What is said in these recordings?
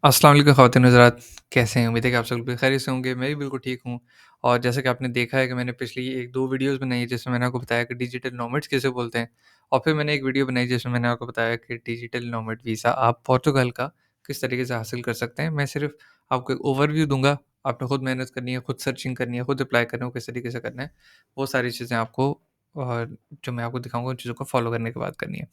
अस्सलाम वालेकुम ख़वातीन हज़रात, कैसे हैं? उम्मीद है कि आप सब लोग खैरियत से होंगे, मैं भी बिल्कुल ठीक हूँ। और जैसा कि आपने देखा है कि मैंने पिछली 1-2 वीडियोज़ बनाई है जिसमें मैंने आपको बताया कि डिजिटल नोमैड्स किसे बोलते हैं। और फिर मैंने एक वीडियो बनाई जिसमें मैंने आपको बताया कि डिजिटल नोमैड वीज़ा आप पोर्तुगाल का किस तरीके से हासिल कर सकते हैं। मैं सिर्फ़ आपको एक ओवरव्यू दूँगा, आपने खुद मेहनत करनी है, खुद सर्चिंग करनी है, खुद अप्लाई करना है, वो किस तरीके से करना है। वो सारी चीज़ें आपको जो मैं आपको दिखाऊँगा उन चीज़ों को फ़ॉलो करने के बाद करनी है।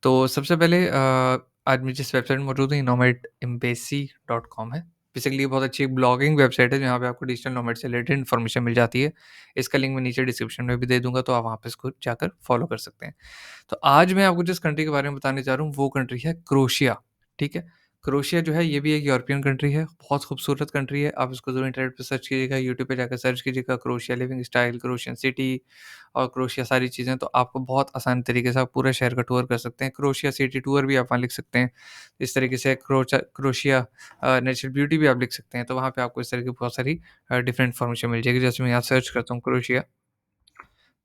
तो सबसे पहले आज मैं जिस वेबसाइट में मौजूद हूँ, ये nomadembassy.com है। बेसिकली ये बहुत अच्छी एक ब्लॉगिंग वेबसाइट है, जहाँ पे आपको डिजिटल नोमैड से रिलेटेड इन्फॉर्मेशन मिल जाती है। इसका लिंक मैं नीचे डिस्क्रिप्शन में भी दे दूँगा, तो आप वहाँ पे इसको जाकर फॉलो कर सकते हैं। तो आज मैं आपको जिस कंट्री के बारे में बताने जा रहा हूँ, वो कंट्री है क्रोएशिया, ठीक है? क्रोएशिया जो है, ये भी एक यूरोपियन कंट्री है, बहुत खूबसूरत कंट्री है। आप इसको ज़रूर इंटरनेट पे सर्च कीजिएगा, यूट्यूब पे जाकर सर्च कीजिएगा Croatia living style, Croatian city और क्रोएशिया सारी चीज़ें, तो आपको बहुत आसान तरीके से आप पूरा शहर का टूर कर सकते हैं। क्रोएशिया सिटी टूर भी आप वहाँ लिख सकते हैं। इस तरीके से क्रोएशिया नेचुरल ब्यूटी भी आप लिख सकते हैं, तो वहाँ पे आपको इस तरह की बहुत सारी डिफरेंट इन्फॉर्मेशन मिल जाएगी। जैसे मैं यहाँ सर्च करता हूँ क्रोएशिया,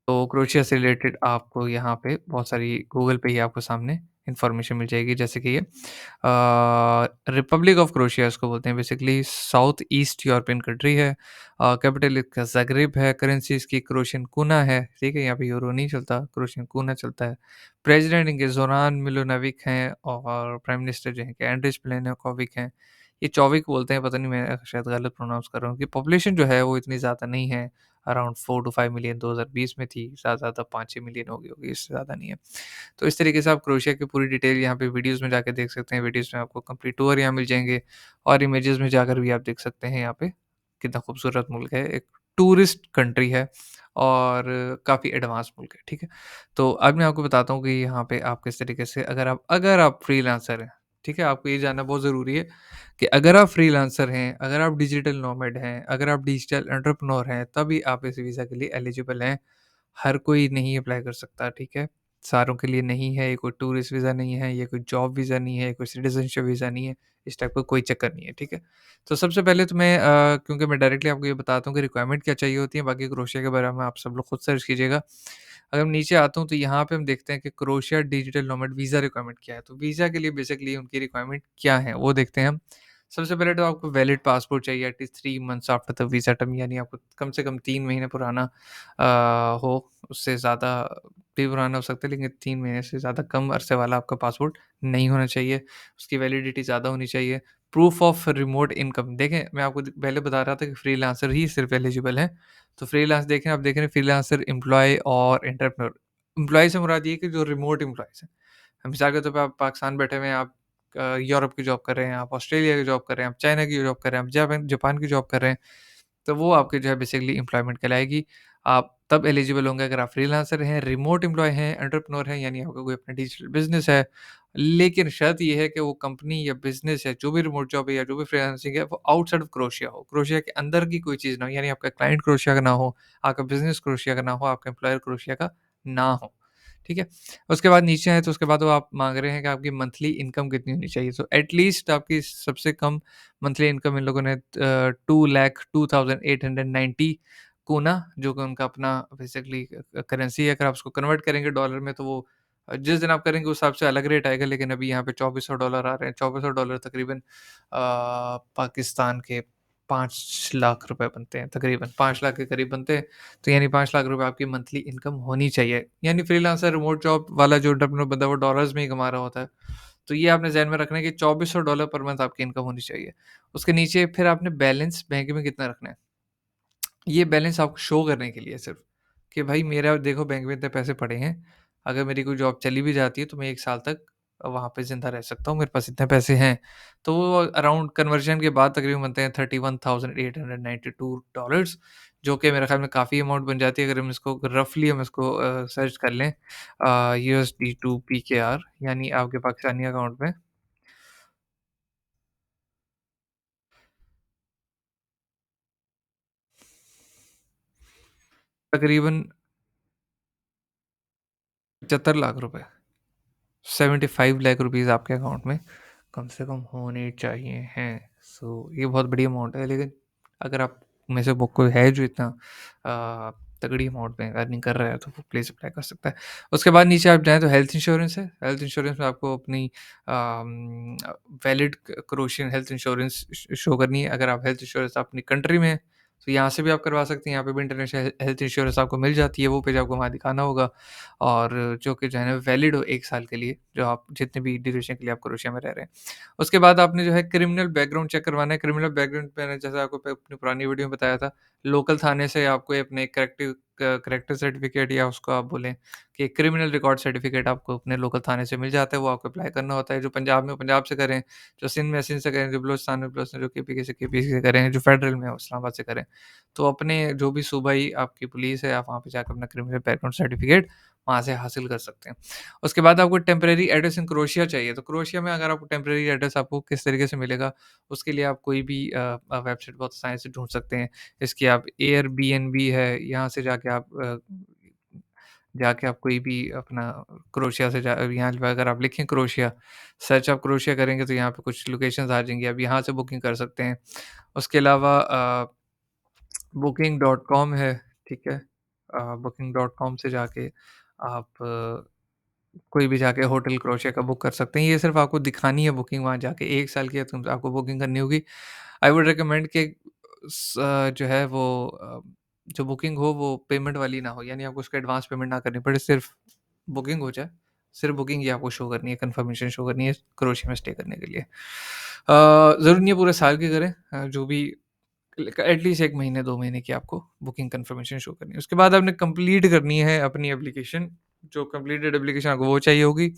तो क्रोएशिया से रिलेटेड आपको यहाँ पे बहुत सारी गूगल पे ही आपको सामने इन्फॉर्मेशन मिल जाएगी, जैसे कि ये रिपब्लिक ऑफ क्रोएशिया इसको बोलते हैं। Basically south east European country है। कैपिटल इसका ज़ाग्रेब है, करेंसी इसकी क्रोएशियन कूना है, ठीक है? यहाँ पे यूरो नहीं चलता, क्रोएशियन कूना चलता है। प्रेसिडेंट इनके ज़ोरान मिलोनोविक हैं और प्राइम मिनिस्टर जो हैं कि एंड्रिच प्लेनकोविक हैं। ये चौविक बोलते हैं, पता नहीं मैं शायद गलत प्रोनाउंस कर रहा हूँ, कि पॉपुलेशन जो है वो इतनी ज़्यादा नहीं है। अराउंड 4 टू 5 मिलियन 2020 में थी, ज़्यादा से ज़्यादा 5-6 मिलियन हो गई होगी, इससे ज़्यादा नहीं है। तो इस तरीके से आप क्रोएशिया की पूरी डिटेल यहाँ पे वीडियोज़ में जाके देख सकते हैं, वीडियोज़ में आपको कंप्लीट टूर यहाँ मिल जाएँगे और इमेजेस में जाकर भी आप देख सकते हैं यहाँ पे, कितना खूबसूरत मुल्क है, एक टूरिस्ट कंट्री है और काफ़ी एडवांस मुल्क है, ठीक है? तो अब मैं आपको बताता हूँ कि यहाँ पे आप किस तरीके से अगर आप फ्रीलांसर हैं, ठीक है? आपको ये जानना बहुत ज़रूरी है कि अगर आप फ्रीलांसर हैं, अगर आप डिजिटल नोमैड हैं, अगर आप डिजिटल एंटरप्रेन्योर हैं, तभी आप इस वीज़ा के लिए एलिजिबल हैं। हर कोई नहीं अप्लाई कर सकता, ठीक है? सारों के लिए नहीं है, ये कोई टूरिस्ट वीज़ा नहीं है, ये कोई जॉब वीज़ा नहीं है, ये कोई सिटीज़नशिप वीज़ा नहीं है, इस टाइप का कोई चक्कर नहीं है, ठीक है? तो सबसे पहले तो मैं क्योंकि मैं डायरेक्टली आपको ये बताता हूँ कि रिक्वायरमेंट क्या चाहिए होती है, बाकी क्रोएशिया के बारे में आप सब लोग खुद सर्च कीजिएगा। अगर मैं नीचे आता हूँ, तो यहाँ पे हम देखते हैं कि Croatia digital nomad visa requirement क्या है? तो वीज़ा के लिए बेसिकली उनकी रिक्वायरमेंट क्या है, वो देखते हैं हम। सबसे पहले तो आपको वैलिड पासपोर्ट चाहिए at least 3 months after the visa term, यानी आपको कम से कम 3 महीने पुराना हो, उससे ज़्यादा भी पुराना हो सकता है, लेकिन 3 महीने से ज़्यादा कम अरसे वाला आपका पासपोर्ट नहीं होना चाहिए, उसकी वैलिडिटी ज़्यादा होनी चाहिए। प्रूफ ऑफ रिमोट इनकम, देखें मैं आपको पहले बता रहा था कि फ्रीलांसर ही सिर्फ एलिजिबल हैं, तो फ्रीलांस देखें, आप देख रहे हैं फ्रीलांसर, एम्प्लॉय और एंटरप्रेन्योर। एम्प्लॉय से मुराद ये है कि जो रिमोट एम्प्लॉयज़ हैं। मिसाल के तौर पे आप पाकिस्तान बैठे हुए हैं, आप यूरोप की जॉब कर रहे हैं, आप ऑस्ट्रेलिया की जॉब कर रहे हैं, आप चाइना की जॉब कर रहे हैं, आप जापान जापान की जॉब कर रहे हैं, तो वो आपके जो है बेसिकली एम्प्लॉयमेंट कहलाएगी। आप तब एलिजिबल होंगे अगर आप फ्रीलांसर हैं, रिमोट एम्प्लॉयी हैं, एंटरप्रेन्योर हैं, यानी आपका कोई अपना डिजिटल बिज़नेस है। लेकिन शर्त ये है कि वो कंपनी या बिज़नेस है, जो भी रिमोट जॉब है या जो भी फ्रीलांसिंग है, वो आउटसाइड ऑफ क्रोएशिया हो। क्रोएशिया के अंदर की कोई चीज़ ना हो, यानी आपका क्लाइंट क्रोएशिया का ना हो, आपका बिज़नेस क्रोएशिया का ना हो, आपका एम्प्लॉयर क्रोएशिया का ना हो। ठीक है? उसके बाद नीचे आए तो उसके बाद वो आप माँग रहे हैं कि आपकी मंथली इनकम कितनी होनी चाहिए। सो एट लीस्ट आपकी सबसे कम मंथली इनकम इन लोगों ने 2,02,890 kuna, जो कि उनका अपना बेसिकली करेंसी है। अगर आप उसको कन्वर्ट करेंगे डॉलर में, तो वो जिस दिन आप करेंगे उस हिसाब से अलग रेट आएगा, लेकिन अभी यहाँ पे $2400 आ रहे हैं। $2400 तकरीबन पाकिस्तान के 5 लाख रुपए बनते हैं, तकरीबन 5 लाख के करीब बनते हैं। तो यानी 5 लाख रुपए आपकी मंथली इनकम होनी चाहिए। यानी फ्रीलांसर रिमोट जॉब वाला जो एंटरप्रेन्योर बंदा, वो डॉलर्स में ही कमा रहा होता है। तो ये आपने ज़हन में रखना है कि $2400 पर मंथ आपकी इनकम होनी चाहिए। उसके नीचे फिर आपने बैलेंस बैंक में कितना रखना है। ये बैलेंस आपको शो करने के लिए सिर्फ़, कि भाई मेरा देखो बैंक में इतने पैसे पड़े हैं, अगर मेरी कोई जॉब चली भी जाती है तो मैं 1 साल तक वहाँ पे ज़िंदा रह सकता हूँ, मेरे पास इतने पैसे हैं। तो वो अराउंड कन्वर्जन के बाद तकरीबन बनते हैं $31,892, जो कि मेरे ख़्याल में काफ़ी अमाउंट बन जाती है अगर हम इसको रफ़ली सर्च कर लें यूएसडी टू पीकेआर, यानी आपके पाकिस्तानी अकाउंट में तकरीबन 75 लाख रुपए, 75 लाख रुपीज़ आपके अकाउंट में कम से कम होने चाहिए हैं। सो ये बहुत बड़ी अमाउंट है, लेकिन अगर आप में से वो कोई है जो इतना तगड़ी अमाउंट में अर्निंग कर रहा है, तो वो प्लीज़ अप्लाई कर सकता है। उसके बाद नीचे आप जाएँ तो हेल्थ इंश्योरेंस है। हेल्थ इंश्योरेंस में आपको अपनी valid Croatian health insurance show करनी है। अगर आप हेल्थ इंश्योरेंस अपनी कंट्री में है, तो यहाँ से भी आप करवा सकते हैं। यहाँ पे भी इंटरनेशनल हेल्थ इंश्योरेंस आपको मिल जाती है, वो पेज आपको वहाँ दिखाना होगा और जो कि जो है ना वैलिड हो 1 साल के लिए, जो आप जितने भी ड्यूरेशन के लिए आप क्रोएशिया में रह रहे हैं। उसके बाद आपने जो है क्रिमिनल बैकग्राउंड चेक करवाना है। क्रिमिनल बैकग्राउंड मैंने जैसा आपको अपनी पुरानी वीडियो में बताया था, लोकल थाने से आपको अपने करैक्टर सर्टिफ़िकेट या उसको आप बोलें कि क्रिमिनल रिकॉर्ड सर्टिफ़िकेट आपको अपने लोकल थाने से मिल जाता है, वो आपको अप्लाई करना होता है। जो पंजाब में पंजाब से करें, जो सिंध में सिंध से करें, जो बलूचिस्तान में बलूचिस्तान, जो केपी से केपी से करें, जो फेडरल में है इस्लामाबाद से करें। तो अपने जो भी सूबाई आपकी पुलिस है, आप वहाँ पे जाकर अपना क्रिमिनल बैकग्राउंड सर्टिफ़िकेट वहाँ से हासिल कर सकते हैं। उसके बाद आपको टेम्परेरी एड्रेस इन क्रोएशिया चाहिए, तो क्रोएशिया में अगर आपको टेम्परेरी एड्रेस आपको किस तरीके से मिलेगा, उसके लिए आप कोई भी वेबसाइट बहुत आसानी से ढूँढ सकते हैं। इसकी आप एयरबीएनबी है, यहाँ से जाके आप कोई भी अपना क्रोएशिया से जा यहाँ पे अगर आप लिखें क्रोएशिया, सर्च आप क्रोएशिया करेंगे तो यहाँ पे कुछ लोकेशंस आ जाएँगी, आप यहाँ से बुकिंग कर सकते हैं। उसके अलावा booking.com है, ठीक है? booking.com से जाके आप कोई भी जाके होटल क्रोशिया का बुक कर सकते हैं। ये सिर्फ़ आपको दिखानी है बुकिंग वहाँ जाके 1 साल की है तुम आपको बुकिंग करनी होगी। आई वुड रिकमेंड कि जो है वो जो बुकिंग हो वो पेमेंट वाली ना हो, यानी आपको उसका एडवांस पेमेंट ना करनी पड़े, सिर्फ़ बुकिंग हो जाए। सिर्फ़ बुकिंग ही आपको शो करनी है, कन्फर्मेशन शो करनी है क्रोशिया में स्टे करने के लिए। ज़रूरी नहीं है पूरे साल की करें, जो भी एटलीस्ट 1 महीने 2 महीने की आपको बुकिंग कन्फर्मेशन शो करनी है। उसके बाद आपने कंप्लीट करनी है अपनी एप्लीकेशन, जो कंप्लीटेड एप्लीकेशन आपको वो चाहिए होगी,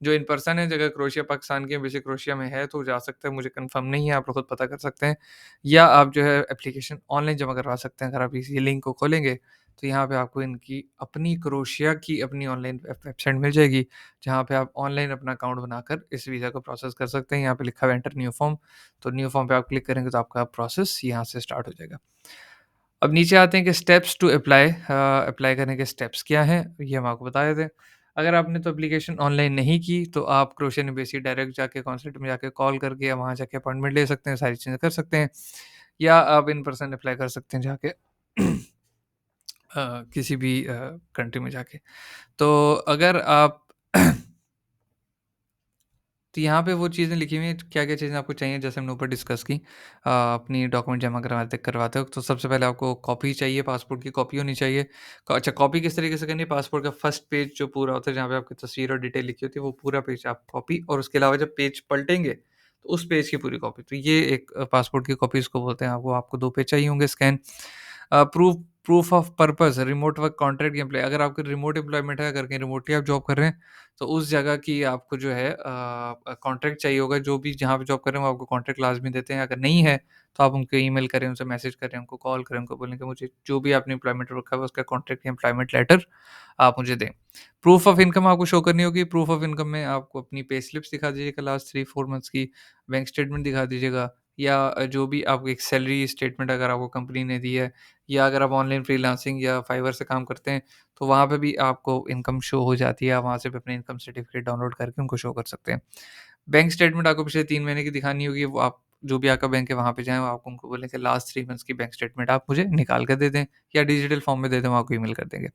जो इन पर्सन है, जगह क्रोएशिया पाकिस्तान के वैसे क्रोएशिया में है तो जा सकता है, मुझे कन्फर्म नहीं है, आप लोग खुद पता कर सकते हैं। या आप जो है एप्लीकेशन ऑनलाइन जमा करवा सकते हैं, अगर आप इस ये लिंक को खोलेंगे, तो यहाँ पे आपको इनकी अपनी क्रोएशिया की अपनी ऑनलाइन वेबसाइट मिल जाएगी, जहाँ पे आप ऑनलाइन अपना अकाउंट बनाकर इस वीज़ा को प्रोसेस कर सकते हैं। यहाँ पे लिखा हुआ है एंटर न्यू फॉर्म, तो न्यू फॉर्म पे आप क्लिक करेंगे तो आपका प्रोसेस यहाँ से स्टार्ट हो जाएगा। अब नीचे आते हैं कि स्टेप्स टू अप्लाई, अप्लाई करने के स्टेप्स क्या हैं, ये हम आपको बता देते हैं। अगर आपने तो एप्लीकेशन ऑनलाइन नहीं की, तो आप क्रोशियन एम्बेसी डायरेक्ट जाके कॉन्सुलेट में जाके कॉल करके या वहाँ जाके अपॉइंटमेंट ले सकते हैं, सारी चीज़ें कर सकते हैं। या आप इन पर्सन अप्लाई कर सकते हैं जाके किसी भी कंट्री में जाके। तो अगर आप तो यहाँ पे वो चीज़ें लिखी हुई हैं, क्या-क्या चीज़ें आपको चाहिए, जैसे हमने ऊपर डिस्कस की। अपनी डॉक्यूमेंट जमा करवाते करवाते वक़्त तो सबसे पहले आपको कॉपी चाहिए, पासपोर्ट की कॉपी होनी चाहिए। अच्छा, कॉपी किस तरीके से करनी है, पासपोर्ट का फर्स्ट पेज जो पूरा होता है, जहाँ पे आपकी तस्वीर और डिटेल लिखी होती है, वो पूरा पेज आप कॉपी, और उसके अलावा जब पेज पलटेंगे, तो उस पेज की पूरी कॉपी। तो ये एक पासपोर्ट की कॉपी इसको बोलते हैं, वो आपको 2 पेज चाहिए होंगे scan. Proof proof of purpose, remote work contract या एम्प्लॉय, अगर आपकी रिमोट एम्प्लॉयमेंट है, अगर कहीं रिमोटली आप जॉब कर रहे हैं, तो उस जगह की आपको जो है कॉन्ट्रैक्ट चाहिए होगा, जो भी जहाँ पे जॉब कर रहे हैं वो आपको कॉन्ट्रैक्ट लाज़मी देते हैं। अगर नहीं है, तो आप उनको ईमेल करें, उनसे मैसेज करें, उनको कॉल करें, उनको बोलें कि मुझे जो भी आपने एम्प्लॉयमेंट रखा हुआ है उसका कॉन्ट्रैक्ट या एम्प्लॉयमेंट लेटर आप मुझे दें। प्रूफ ऑफ इनकम आपको शो करनी होगी। प्रूफ ऑफ इनकम में आपको अपनी पे स्लिप्स दिखा दीजिएगा लास्ट 3-4 मंथ्स की, बैंक स्टेटमेंट दिखा दीजिएगा, या जो भी आपको एक सैलरी स्टेटमेंट अगर आपको कंपनी ने दी है, या अगर आप ऑनलाइन फ्रीलांसिंग या फाइवर से काम करते हैं, तो वहाँ पे भी आपको इनकम शो हो जाती है, आप वहाँ से भी अपने इनकम सर्टिफिकेट डाउनलोड करके उनको शो कर सकते हैं। बैंक स्टेटमेंट आपको पिछले 3 महीने की दिखानी होगी, वो आप जो भी आपका बैंक है वहाँ पे जाएँ, आप उनको बोलें कि लास्ट 3 मंथ्स की बैंक स्टेटमेंट आप मुझे निकाल कर दे दें, या डिजिटल फॉर्म में दे दें, वो आपको ईमेल कर देंगे।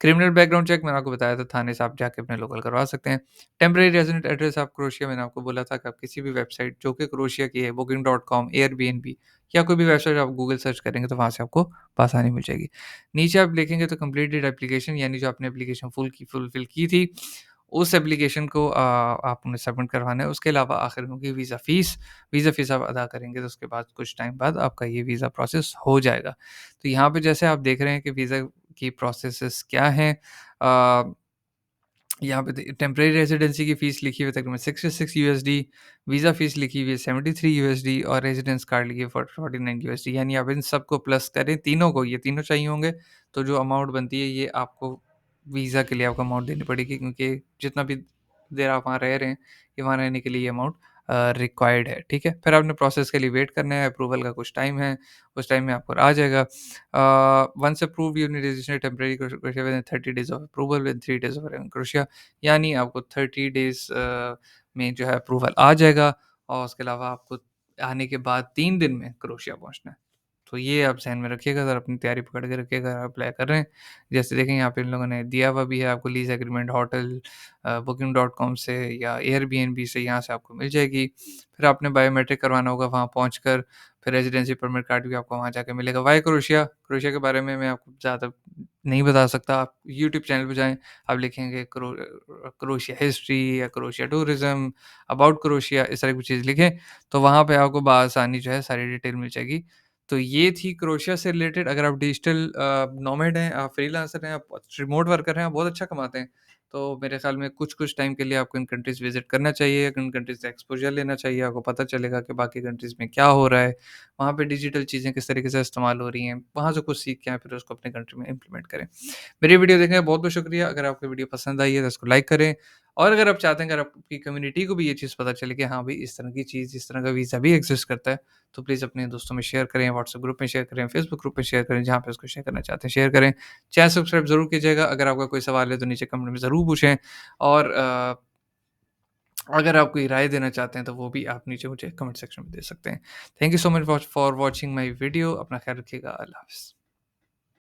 क्रिमिनल बैकग्राउंड चेक मैंने आपको बताया था, थाने से आप जाके अपने लोकल करवा सकते हैं। टेम्परेरी रेज़िडेंट एड्रेस आप क्रोएशिया, मैंने आपको बोला था कि आप किसी भी वेबसाइट जो कि क्रोएशिया की है, booking.com, एयरबीएनबी, या कोई भी वेबसाइट आप गूगल सर्च करेंगे तो वहाँ से आपको आसानी मिल जाएगी। नीचे आप देखेंगे तो कंप्लीटेड एप्लीकेशन, यानी जो आपने एप्लीकेशन फुलफ़िल की थी, उस एप्लीकेशन को आपने सबमिट करवाना है। उसके अलावा आखिर में होगी वीज़ा फ़ीस आप अदा करेंगे, तो उसके बाद कुछ टाइम बाद आपका ये वीज़ा प्रोसेस हो जाएगा। तो यहाँ पे जैसे आप देख रहे हैं कि वीज़ा की प्रोसेसेस क्या हैं, अ, यहाँ पे टेम्परेरी रेज़िडेंसी की फ़ीस लिखी हुई है तकरीबन 66 यूएसडी, वीज़ा फ़ीस लिखी हुई है 73 यूएसडी, और रेज़िडेंस कार्ड लिखी है 49 यूएसडी, यानी आप इन सबको प्लस करें, तीनों को, ये तीनों चाहिए होंगे, तो जो अमाउंट बनती है ये आपको वीज़ा के लिए आपको अमाउंट देनी पड़ेगी, क्योंकि जितना भी देर आप वहाँ रह रहे हैं, ये वहाँ रहने के लिए ये अमाउंट रिक्वायर्ड है, ठीक है? फिर आपने प्रोसेस के लिए वेट करना है, अप्रूवल का कुछ टाइम है, उस टाइम में आपको आ जाएगा। Once approved you need register temporary Croatia within 30 days of approval with 3 days of Croatia, यानी आपको 30 डेज़ में जो है अप्रूवल आ जाएगा, और उसके अलावा आपको आने के बाद 3 दिन में क्रोशिया पहुँचना है। तो ये आप ज़हन में रखिएगा सर, अपनी तैयारी पकड़ के रखिएगा अगर आप अप्लाई कर रहे हैं। जैसे देखें यहाँ पे इन लोगों ने दिया हुआ भी है आपको लीज़ एग्रीमेंट होटल booking.com से या एयरबीएनबी से, यहाँ से आपको मिल जाएगी। फिर आपने बायोमेट्रिक करवाना होगा वहाँ पहुँचकर, फिर रेज़िडेंसी परमिट कार्ड भी आपको वहाँ जाके मिलेगा। Why Croatia? क्रोएशिया के बारे में मैं आपको ज़्यादा नहीं बता सकता। आप यूट्यूब चैनल पे जाएँ, आप लिखेंगे क्रोएशिया हिस्ट्री या क्रोएशिया टूरिज़्म, अबाउट क्रोएशिया, इस तरह की चीज़ लिखें, तो वहाँ पे आपको बआसानी जो है सारी डिटेल मिल जाएगी। तो ये थी क्रोएशिया से रिलेटेड। अगर आप डिजिटल नोमैड हैं, आप फ्रीलांसर हैं, आप रिमोट वर्कर हैं, आप बहुत अच्छा कमाते हैं, तो मेरे ख़्याल में कुछ-कुछ टाइम के लिए आपको इन कंट्रीज़ विज़िट करना चाहिए, इन कंट्रीज़ से एक्सपोज़र लेना चाहिए, आपको पता चलेगा कि बाकी कंट्रीज़ में क्या हो रहा है, वहाँ पे डिजिटल चीज़ें किस तरीके से इस्तेमाल हो रही हैं, वहाँ से कुछ सीख के आएँ, फिर उसको अपनी कंट्री में इम्प्लीमेंट करें। मेरी वीडियो देखने का बहुत-बहुत शुक्रिया। अगर आपको वीडियो पसंद आई है तो इसको लाइक करें, और अगर आप चाहते हैं, अगर आपकी कम्युनिटी को भी ये चीज़ पता चले कि हाँ भाई, इस तरह की चीज़, इस तरह का वीज़ा भी एक्ज़िस्ट करता है, तो प्लीज़ अपने दोस्तों में शेयर करें, व्हाट्सएप ग्रुप में शेयर करें, फेसबुक ग्रुप में शेयर करें, जहाँ पे उसको शेयर करना चाहते हैं शेयर करें। चैनल सब्सक्राइब ज़रूर कीजिएगा। अगर आपका कोई सवाल है तो नीचे कमेंट में ज़रूर पूछें, और अगर आप कोई राय देना चाहते हैं तो वो भी आप नीचे मुझे कमेंट सेक्शन में दे सकते हैं। Thank you so much for watching my video. अपना ख्याल रखिएगा। अल्लाह हाफ़िज़।